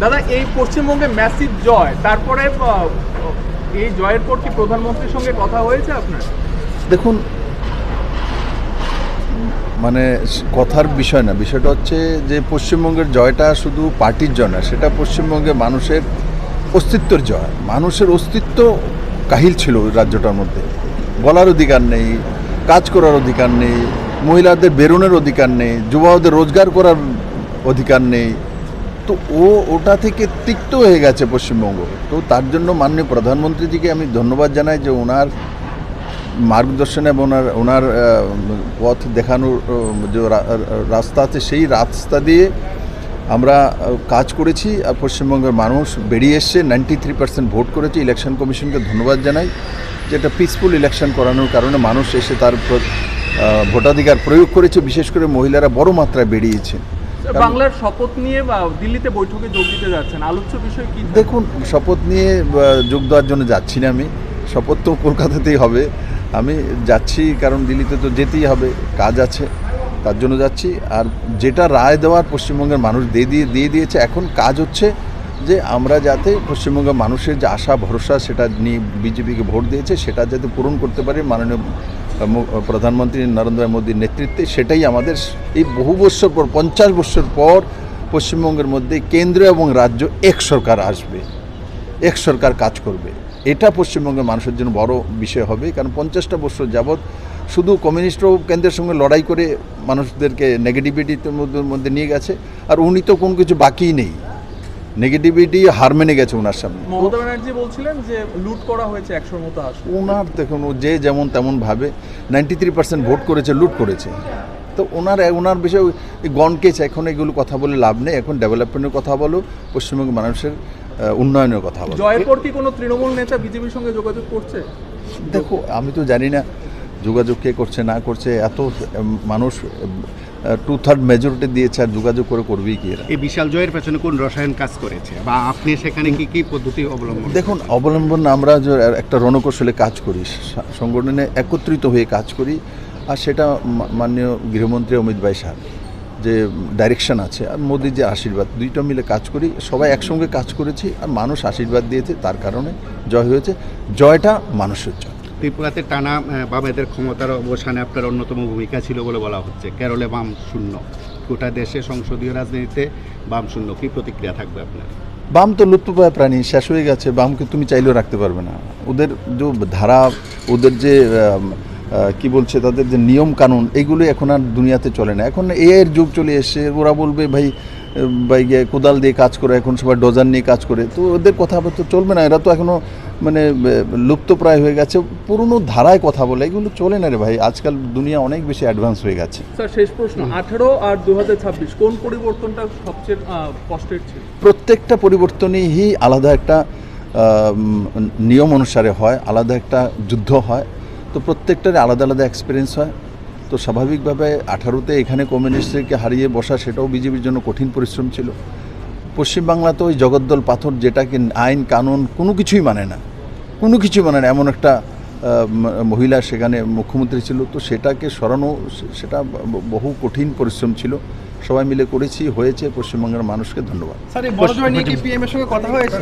দাদা, এই পশ্চিমবঙ্গে ম্যাসিভ জয়, তারপরে এই জয়ের পর কি প্রধানমন্ত্রীর সঙ্গে কথা হয়েছে আপনার? দেখুন, মানে কথার বিষয় না, বিষয়টা হচ্ছে যে পশ্চিমবঙ্গের জয়টা শুধু পার্টির জয় না, সেটা পশ্চিমবঙ্গের মানুষের অস্তিত্বের জয়। মানুষের অস্তিত্ব কাহিল ছিল ওই রাজ্যটার মধ্যে। বলার অধিকার নেই, কাজ করার অধিকার নেই, মহিলাদের বেরোনোর অধিকার নেই, যুবাদের রোজগার করার অধিকার নেই। তো ওটা থেকে তিক্ত হয়ে গেছে পশ্চিমবঙ্গ। তো তার জন্য মাননীয় প্রধানমন্ত্রীজিকে আমি ধন্যবাদ জানাই যে ওনার মার্গদর্শন এবং ওনার পথ দেখানোর যে রাস্তা আছে, সেই রাস্তা দিয়ে আমরা কাজ করেছি। আর পশ্চিমবঙ্গের মানুষ বেরিয়ে এসছে, 93% ভোট করেছে। ইলেকশন কমিশনকে ধন্যবাদ জানাই যে একটা পিসফুল ইলেকশন করানোর কারণে মানুষ এসে তার ভোটাধিকার প্রয়োগ করেছে। বিশেষ করে মহিলারা বড় মাত্রায় বেরিয়েছে। বাংলার শপথ নিয়ে দিল্লিতে বৈঠকে যোগ দিতে যাচ্ছেন, আলোচ্য বিষয় কি? দেখুন, শপথ নিয়ে যোগ দেওয়ার জন্য যাচ্ছি না আমি। শপথ তো কলকাতাতেই হবে। আমি যাচ্ছি কারণ দিল্লিতে তো যেতেই হবে, কাজ আছে, তার জন্য যাচ্ছি। আর যেটা রায় দেওয়ার পশ্চিমবঙ্গের মানুষ দিয়ে দিয়েছে, এখন কাজ হচ্ছে যে আমরা যাতে পশ্চিমবঙ্গের মানুষের যে আশা ভরসা সেটা নিয়ে বিজেপিকে ভোট দিয়েছে, সেটা যাতে পূরণ করতে পারে মাননীয় প্রধানমন্ত্রী নরেন্দ্র মোদীর নেতৃত্বে। সেটাই আমাদের এই বহু বছর পর, 50 বছর পর পশ্চিমবঙ্গের মধ্যে কেন্দ্র এবং রাজ্য এক সরকার আসবে, এক সরকার কাজ করবে। এটা পশ্চিমবঙ্গের মানুষের জন্য বড় বিষয় হবে। কারণ 50টা বছর যাবৎ শুধু কমিউনিস্টরাও কেন্দ্রের সঙ্গে লড়াই করে মানুষদেরকে নেগেটিভিটির মধ্যে নিয়ে গেছে। আর উনি তো কোনো কিছু বাকিই নেই, নেগেটিভিটি হার মেনে গেছে ওনার সামনে। মমতা ব্যানার্জি বলছিলেন যে লুট করা হয়েছে 100 মতো আসন। ওনার দেখুন, ও যে যেমন তেমন ভাবে 93% ভোট করেছে, লুট করেছে। তো ওনার বিষয়ে গণকেছ, এখন এগুলো কথা বলে লাভ নেই। এখন ডেভেলপমেন্টের কথা বলো, পশ্চিমবঙ্গের মানুষের উন্নয়নের কথা বলো। জয়ের পর কি কোনো তৃণমূল নেতা বিজেপির সঙ্গে যোগাযোগ করছে? দেখো, আমি তো জানি না যোগাযোগ কে করছে না করছে। এত মানুষ 2/3 মেজরিটি দিয়েছে, আর যোগাযোগ করবেই কি এরা? এই বিশাল জয়ের পেছনে কোন রসায়ন কাজ করেছে, বা আপনি সেখানে কি পদ্ধতি অবলম্বন? দেখুন, আমরা যে একটা রণকৌশলে কাজ করি, সংগঠনে একত্রিত হয়ে কাজ করি। আর সেটা মাননীয় গৃহমন্ত্রী অমিত ভাই সাহেব যে ডাইরেকশন আছে, আর মোদির যে আশীর্বাদ, দুইটা মিলে কাজ করি। সবাই একসঙ্গে কাজ করেছি, আর মানুষ আশীর্বাদ দিয়েছে, তার কারণে জয় হয়েছে। জয়টা মানুষের জয়। ত্রিপুরাতে টানা বামেদের ক্ষমতার অবসানে আপনার অন্যতম ভূমিকা ছিল বলে বলা হচ্ছে। কেরলে বাম শূন্য, গোটা দেশে সংসদীয় রাজনীতিতে বাম শূন্য। কী প্রতিক্রিয়া থাকবে আপনার? বাম তো লুপ্তপ্রায় প্রাণী, শেষ হয়ে গেছে। বামকে তুমি চাইলেও রাখতে পারবে না। ওদের যে ধারা, ওদের যে কি বলছে, তাদের যে নিয়ম কানুন, এইগুলো এখন আর দুনিয়াতে চলে না। এখন এর যুগ চলে এসে ওরা বলবে ভাই গিয়ে কোদাল দিয়ে কাজ করে, এখন সবাই ডোজার নিয়ে কাজ করে। তো ওদের কথা তো চলবে না। এরা তো এখনও মানে লুপ্তপ্রায় হয়ে গেছে, পুরনো ধারায় কথা বলে, এগুলো চলে না রে ভাই। আজকাল দুনিয়া অনেক বেশি অ্যাডভান্স হয়ে গেছে। স্যার, শেষ প্রশ্ন, 18 আর 2026 কোন পরিবর্তনটা সবচেয়ে কষ্টের ছিল? প্রত্যেকটা পরিবর্তনই আলাদা একটা নিয়ম অনুসারে হয়, আলাদা একটা যুদ্ধ হয়। তো প্রত্যেকটার আলাদা আলাদা এক্সপিরিয়েন্স হয়। তো স্বাভাবিকভাবে 18তে এখানে কমিউনিস্টকে হারিয়ে বসা, সেটাও বিজেপির জন্য কঠিন পরিশ্রম ছিল। পশ্চিমবাংলা তো ওই জগদ্দল পাথর, যেটাকে আইন কানুন কোনো কিছুই মানে না, এমন একটা মহিলা সেখানে মুখ্যমন্ত্রী ছিল। তো সেটাকে সরানো, সেটা বহু কঠিন পরিশ্রম ছিল। সবাই মিলে করেছি, হয়েছে। পশ্চিমবঙ্গের মানুষকে ধন্যবাদ। স্যার, এই বড় জয় নিয়ে কি পিএম এর সঙ্গে কথা হয়েছে?